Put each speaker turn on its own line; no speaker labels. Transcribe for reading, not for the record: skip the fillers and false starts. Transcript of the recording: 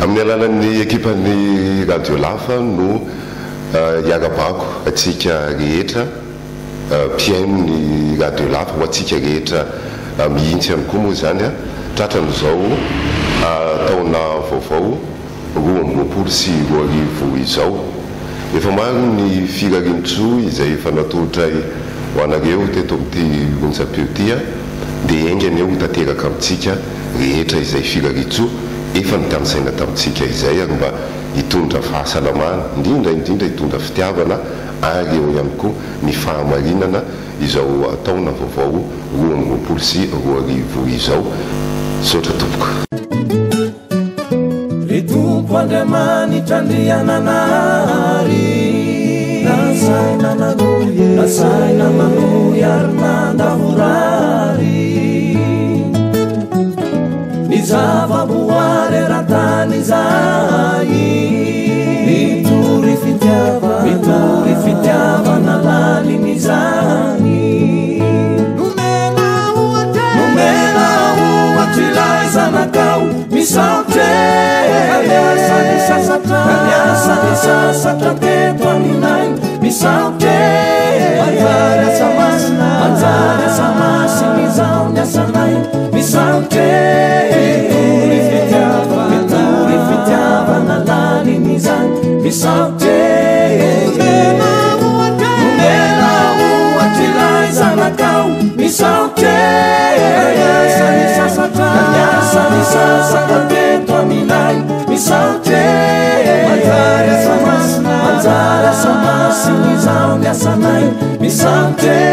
amin'ny alalan'ny ekipan'ny radio lafa no iarabako atsika rehetra mpiainony radio lafa ho atsika rehetra mihintsy ihany koa moa zany a tratran'izao taona vaovao 2020 sy 2020 izao efa maro ny firarintso izay efa natolotra ho anareo teto amin'ity onjam-peo ty a dia engany eo tanteraka amintsika rehetra izay firarintso efa nitanisaina tamintsika izay ary mba hitondra fahasalamana indrindra hitondra fitiavana ary eo ihany koa ny fahamarinana izao taona vaovao 2020 sy 2020 izao. Sotra tompoko.
Ritumpo Andriamanitra andriananary nasaina manohy ary nandahorary ny zava-boary eran-tany izay mitory fitiavana laliny izany nomena ohatry ilay zanakao misaotre kaniasa ny sasatra teto aminay misaotre manjary asa masiny izao ny asanay misaotre mitory fitiavana laliny izany misaotre nomena ohatry ilay zanakao misaotre kaniasa ny sasatra teto aminay misaotre manjary asa masiny izao ny asanay misaotre